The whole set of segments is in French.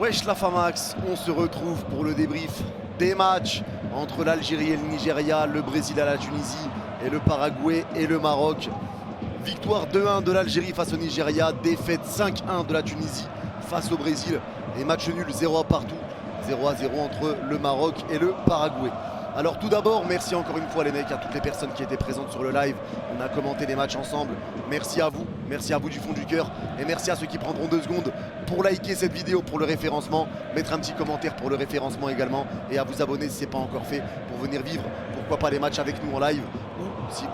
Wesh la Famax, on se retrouve pour le débrief des matchs entre l'Algérie et le Nigeria, le Brésil et la Tunisie et le Paraguay et le Maroc. Victoire 2-1 de l'Algérie face au Nigeria, défaite 5-1 de la Tunisie face au Brésil et match nul 0 partout, 0-0 entre le Maroc et le Paraguay. Alors tout d'abord, merci encore une fois les mecs, à toutes les personnes qui étaient présentes sur le live. On a commenté les matchs ensemble. Merci à vous du fond du cœur. Et merci à ceux qui prendront 2 secondes pour liker cette vidéo pour le référencement, mettre un petit commentaire pour le référencement également et à vous abonner si ce n'est pas encore fait pour venir vivre, pourquoi pas les matchs avec nous en live ou si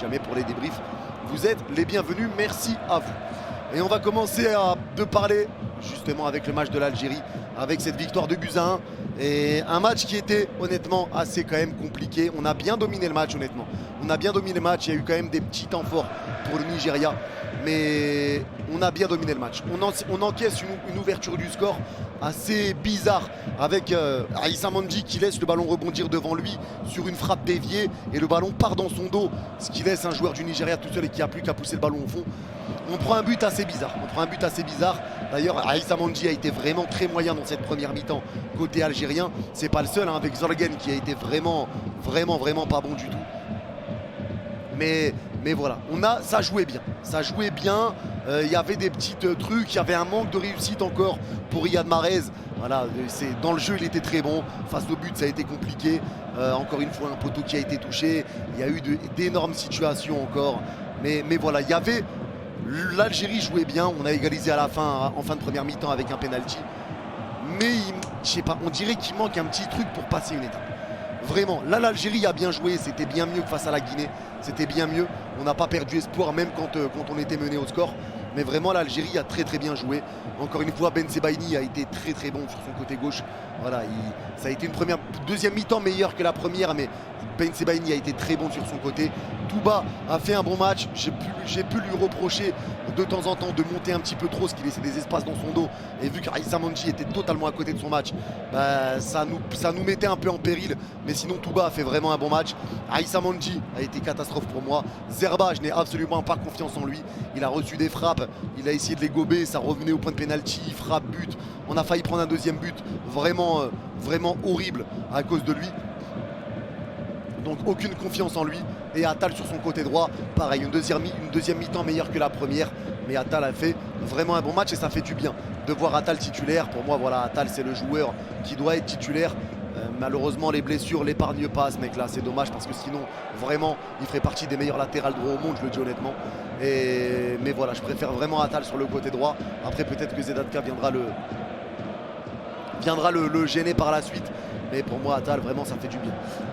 jamais pour les débriefs. Vous êtes les bienvenus, merci à vous. Et on va commencer à parler justement avec le match de l'Algérie, avec cette victoire de buts à 1. Et un match qui était honnêtement assez quand même compliqué. On a bien dominé le match honnêtement. On a bien dominé le match, il y a eu quand même des petits temps forts pour le Nigeria. Mais on a bien dominé le match. On encaisse une ouverture du score assez bizarre avec Aïssa Mandji qui laisse le ballon rebondir devant lui sur une frappe déviée et le ballon part dans son dos, ce qui laisse un joueur du Nigeria tout seul et qui n'a plus qu'à pousser le ballon au fond. On prend un but assez bizarre. D'ailleurs, Aïssa Mandji a été vraiment très moyen dans cette première mi-temps côté algérien. C'est pas le seul avec Zorgen qui a été vraiment pas bon du tout. Mais voilà, ça jouait bien. Il y avait des petits trucs, il y avait un manque de réussite encore pour Riyad Mahrez. Voilà, dans le jeu il était très bon, face au but ça a été compliqué. Encore une fois un poteau qui a été touché, il y a eu d'énormes situations encore. Mais voilà, l'Algérie jouait bien, on a égalisé à la fin, en fin de première mi-temps avec un penalty. Mais je sais pas, on dirait qu'il manque un petit truc pour passer une étape. Vraiment, là l'Algérie a bien joué, c'était bien mieux que face à la Guinée, c'était bien mieux. On n'a pas perdu espoir même quand on était mené au score. Mais vraiment l'Algérie a très bien joué. Encore une fois, Ben Sebaini a été très bon sur son côté gauche. Voilà, ça a été une deuxième mi-temps meilleure que la première, mais Ben Sebaini a été très bon sur son côté. Touba a fait un bon match. J'ai pu lui reprocher de temps en temps de monter un petit peu trop, ce qui laissait des espaces dans son dos. Et vu qu'Aïssa Mandji était totalement à côté de son match, ça nous mettait un peu en péril. Mais sinon, Touba a fait vraiment un bon match. Aïssa Mandji a été catastrophe pour moi. Zerba, je n'ai absolument pas confiance en lui. Il a reçu des frappes, il a essayé de les gober, ça revenait au point de pénalty, frappe, but. On a failli prendre un deuxième but, vraiment horrible à cause de lui. Donc aucune confiance en lui. Et Attal sur son côté droit, pareil, une deuxième mi-temps meilleure que la première. Mais Attal a fait vraiment un bon match et ça fait du bien de voir Attal titulaire. Pour moi, voilà, Attal c'est le joueur qui doit être titulaire. Malheureusement les blessures l'épargnent pas ce mec là, c'est dommage parce que sinon vraiment il ferait partie des meilleurs latérales droits au monde, je le dis honnêtement. Mais voilà, je préfère vraiment Attal sur le côté droit. Après peut-être que Zedatka viendra le gêner par la suite. Mais pour moi Attal vraiment ça fait du bien.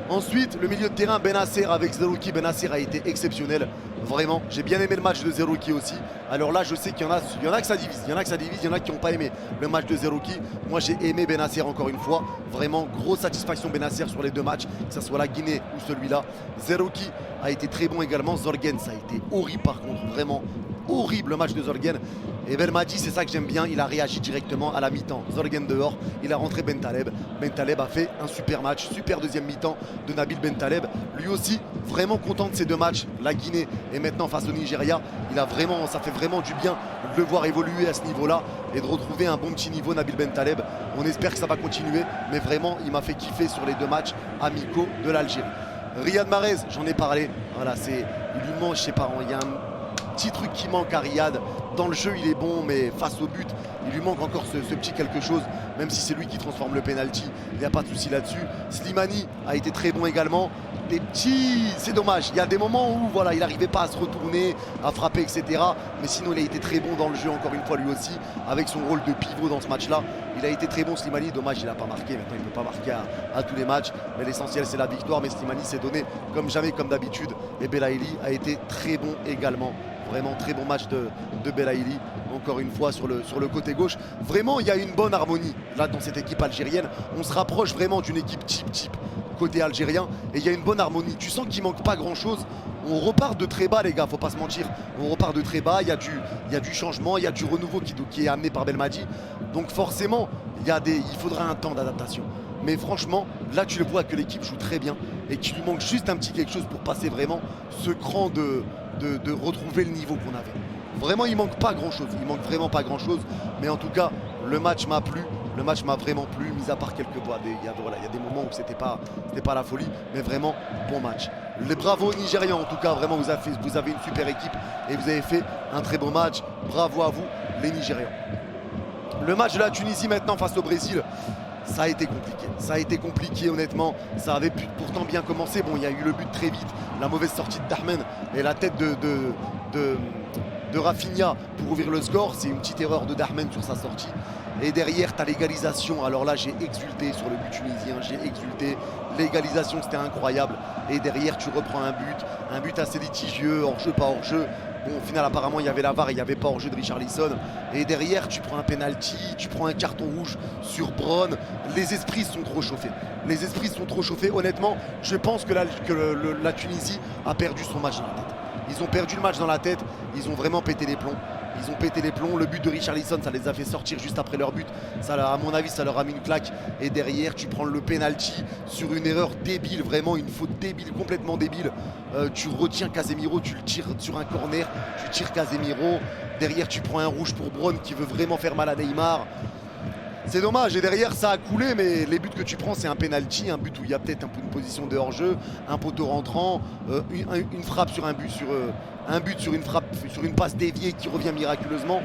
Ensuite le milieu de terrain Benasser avec Zerouki. Benasser a été exceptionnel. Vraiment, j'ai bien aimé le match de Zerouki aussi. Alors là je sais qu'il y en a que ça divise. Il y en a qui n'ont pas aimé le match de Zerouki. Moi j'ai aimé Benasser encore une fois. Vraiment grosse satisfaction Benasser sur les 2 matchs, que ce soit la Guinée ou celui-là. Zerouki a été très bon également. Zorgen ça a été horrible par contre. Vraiment horrible le match de Zorgen. Et Belmadi, c'est ça que j'aime bien, il a réagi directement à la mi-temps. Zorgen dehors, il a rentré Bentaleb. Bentaleb a fait un super match, super deuxième mi-temps de Nabil Bentaleb. Lui aussi, vraiment content de ces 2 matchs, la Guinée et maintenant face au Nigeria. Ça fait vraiment du bien de le voir évoluer à ce niveau-là et de retrouver un bon petit niveau Nabil Bentaleb. On espère que ça va continuer, mais vraiment, il m'a fait kiffer sur les 2 matchs amicaux de l'Algérie. Riyad Mahrez, j'en ai parlé. Voilà, il lui manque, je sais pas, il y a un petit truc qui manque à Riyad. Dans le jeu il est bon, mais face au but il lui manque encore ce petit quelque chose, même si c'est lui qui transforme le penalty, il n'y a pas de souci là-dessus. Slimani a été très bon également. C'est dommage, il y a des moments où voilà, il n'arrivait pas à se retourner, à frapper, etc. Mais sinon il a été très bon dans le jeu encore une fois lui aussi, avec son rôle de pivot dans ce match-là. Il a été très bon Slimani, dommage il n'a pas marqué, maintenant il ne peut pas marquer à tous les matchs. Mais l'essentiel c'est la victoire, mais Slimani s'est donné comme jamais, comme d'habitude. Et Belaïli a été très bon également. Vraiment très bon match de Belaïli, encore une fois sur le côté gauche. Vraiment il y a une bonne harmonie là dans cette équipe algérienne. On se rapproche vraiment d'une équipe type côté algérien et il y a une bonne harmonie. Tu sens qu'il manque pas grand chose. On repart de très bas les gars, faut pas se mentir. On repart de très bas, il y a du changement, il y a du renouveau qui est amené par Belmadi. Donc forcément il faudra un temps d'adaptation. Mais franchement, là tu le vois que l'équipe joue très bien et qu'il lui manque juste un petit quelque chose pour passer vraiment ce cran de retrouver le niveau qu'on avait. Vraiment il manque pas grand chose, il manque vraiment pas grand chose. Mais en tout cas le match m'a plu, Le match m'a vraiment plu, mis à part quelques doigts. Il y a des moments où c'était pas la folie, mais vraiment bon match. Les bravos Nigérians, en tout cas, vraiment vous avez une super équipe et vous avez fait un très beau match. Bravo à vous les Nigérians. Le match de la Tunisie maintenant face au Brésil, ça a été compliqué. Ça a été compliqué honnêtement. Ça avait pourtant bien commencé. Bon, il y a eu le but très vite, la mauvaise sortie de Dahmen et la tête de Rafinha pour ouvrir le score. C'est une petite erreur de Dahmen sur sa sortie. Et derrière, tu as l'égalisation. Alors là, j'ai exulté sur le but tunisien. J'ai exulté. L'égalisation, c'était incroyable. Et derrière, tu reprends un but assez litigieux, hors-jeu, pas hors-jeu. Bon, au final, apparemment, il y avait la VAR et il n'y avait pas hors-jeu de Richarlison. Et derrière, tu prends un penalty, tu prends un carton rouge sur Braun. Les esprits sont trop chauffés. Les esprits sont trop chauffés. Honnêtement, je pense que la Tunisie a perdu son match dans la tête. Ils ont perdu le match dans la tête. Ils ont vraiment pété les plombs. Ils ont pété les plombs. Le but de Richarlison, ça les a fait sortir juste après leur but. Ça, à mon avis, ça leur a mis une claque. Et derrière, tu prends le penalty sur une erreur débile, vraiment une faute débile, complètement débile. Tu retiens Casemiro, tu le tires sur un corner, tu tires Casemiro. Derrière, tu prends un rouge pour Braun qui veut vraiment faire mal à Neymar. C'est dommage, et derrière ça a coulé, mais les buts que tu prends, c'est un penalty, un but où il y a peut-être une position de hors-jeu, un poteau rentrant, une frappe sur un but, un but sur une frappe, sur une passe déviée qui revient miraculeusement.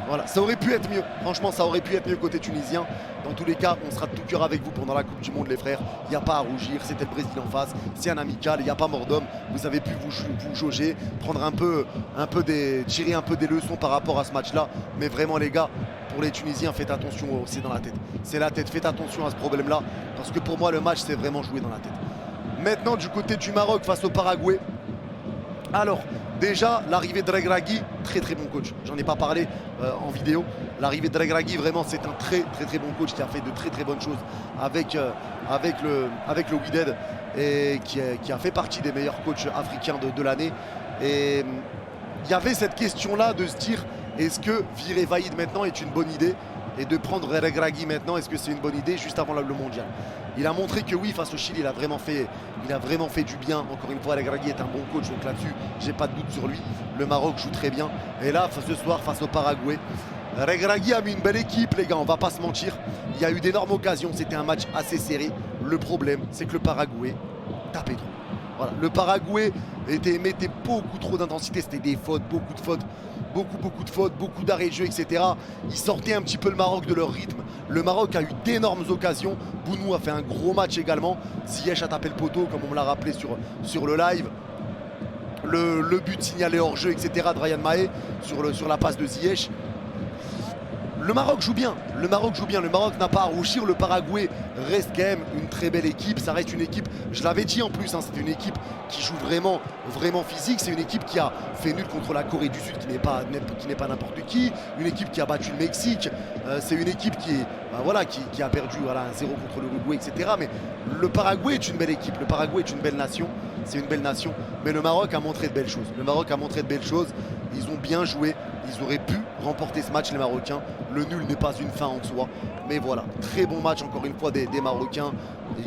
Voilà, ça aurait pu être mieux. Franchement, ça aurait pu être mieux côté tunisien. Dans tous les cas, on sera de tout cœur avec vous pendant la Coupe du Monde, les frères. Il n'y a pas à rougir, c'était le Brésil en face, c'est un amical, il n'y a pas mort d'homme. Vous avez pu vous jauger, prendre tirer un peu des leçons par rapport à ce match-là. Mais vraiment, les gars, pour les Tunisiens, faites attention, c'est dans la tête. C'est la tête, faites attention à ce problème-là. Parce que pour moi, le match, c'est vraiment joué dans la tête. Maintenant, du côté du Maroc face au Paraguay. Alors, déjà, l'arrivée de Regragui, très très bon coach. J'en ai pas parlé en vidéo. L'arrivée de Regragui, vraiment, c'est un très très très bon coach qui a fait de très très bonnes choses avec le Wydad et qui a fait partie des meilleurs coachs africains de l'année. Et il y avait cette question-là de se dire, est-ce que virer Vaïd maintenant est une bonne idée? Et de prendre Regragui maintenant, est-ce que c'est une bonne idée juste avant le mondial? Il a montré que oui, face au Chili, il a vraiment fait du bien. Encore une fois, Regragui est un bon coach, donc là-dessus, j'ai pas de doute sur lui. Le Maroc joue très bien. Et là, ce soir, face au Paraguay, Regragui a mis une belle équipe, les gars, on va pas se mentir. Il y a eu d'énormes occasions, c'était un match assez serré. Le problème, c'est que le Paraguay tapait trop. Voilà. Le Paraguay mettait beaucoup trop d'intensité, c'était des fautes, beaucoup de fautes. Beaucoup de fautes, beaucoup d'arrêts de jeu, etc. Ils sortaient un petit peu le Maroc de leur rythme. Le Maroc a eu d'énormes occasions. Bounou a fait un gros match également. Ziyech a tapé le poteau, comme on me l'a rappelé sur le live. Le but signalé hors jeu, etc. de Ryan Mahé sur la passe de Ziyech. Le Maroc joue bien. Le Maroc n'a pas à rougir. Le Paraguay reste quand même une très belle équipe. Ça reste une équipe, je l'avais dit en plus, c'est une équipe qui joue vraiment physique. C'est une équipe qui a fait nul contre la Corée du Sud, qui n'est pas n'importe qui. Une équipe qui a battu le Mexique. C'est une équipe qui a perdu 1-0 contre l'Uruguay, etc. Mais le Paraguay est une belle équipe. Le Paraguay est une belle nation. C'est une belle nation. Mais le Maroc a montré de belles choses. Ils ont bien joué. Ils auraient pu remporter ce match, les Marocains. Le nul n'est pas une fin en soi. Mais voilà, très bon match encore une fois des Marocains.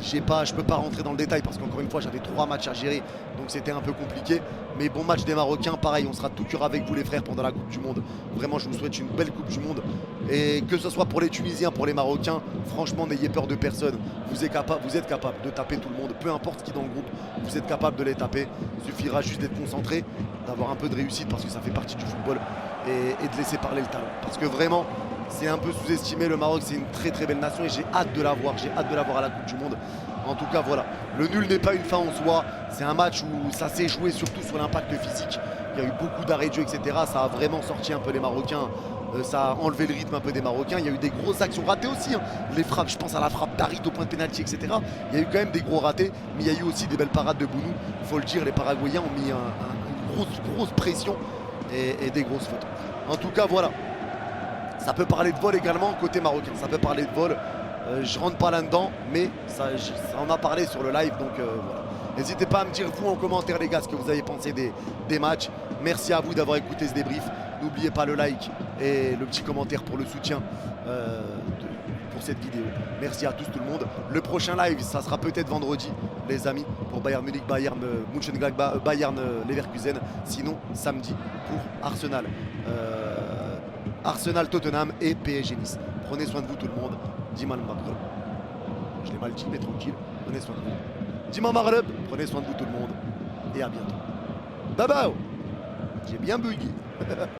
Je ne peux pas rentrer dans le détail parce qu'encore une fois, j'avais 3 matchs à gérer. Donc c'était un peu compliqué. Mais bon match des Marocains. Pareil, on sera de tout cœur avec vous, les frères, pendant la Coupe du Monde. Vraiment, je vous souhaite une belle Coupe du Monde. Et que ce soit pour les Tunisiens, pour les Marocains, franchement, n'ayez peur de personne. Vous êtes capable de taper tout le monde. Peu importe qui dans le groupe, vous êtes capable de les taper. Il suffira juste d'être concentré, d'avoir un peu de réussite parce que ça fait partie du football. Et de laisser parler le talent. Parce que vraiment, c'est un peu sous-estimé. Le Maroc, c'est une très très belle nation et j'ai hâte de la voir. J'ai hâte de la voir à la Coupe du Monde. En tout cas, voilà. Le nul n'est pas une fin en soi. C'est un match où ça s'est joué surtout sur l'impact physique. Il y a eu beaucoup d'arrêts de jeu, etc. Ça a vraiment sorti un peu les Marocains. Ça a enlevé le rythme un peu des Marocains. Il y a eu des grosses actions ratées aussi. Les frappes, je pense à la frappe d'Harit au point de pénalty, etc. Il y a eu quand même des gros ratés. Mais il y a eu aussi des belles parades de Bounou. Il faut le dire, les Paraguayens ont mis une grosse pression. Et des grosses fautes. En tout cas, voilà. Ça peut parler de vol également côté marocain. Ça peut parler de vol. Je rentre pas là-dedans, mais ça en a parlé sur le live. Donc voilà. N'hésitez pas à me dire vous en commentaire, les gars, ce que vous avez pensé des matchs. Merci à vous d'avoir écouté ce débrief. N'oubliez pas le like et le petit commentaire pour le soutien pour cette vidéo. Merci à tous, tout le monde. Le prochain live, ça sera peut-être vendredi, les amis, pour Bayern Munich, Bayern Mönchengladbach, Bayern Leverkusen. Sinon, samedi pour Arsenal. Arsenal, Tottenham et PSG Nice. Prenez soin de vous tout le monde. Dima al-Maghreb. Je l'ai mal dit, mais tranquille. Prenez soin de vous. Dima Maghreb. Prenez soin de vous tout le monde. Et à bientôt. Bye bye. J'ai bien bugué.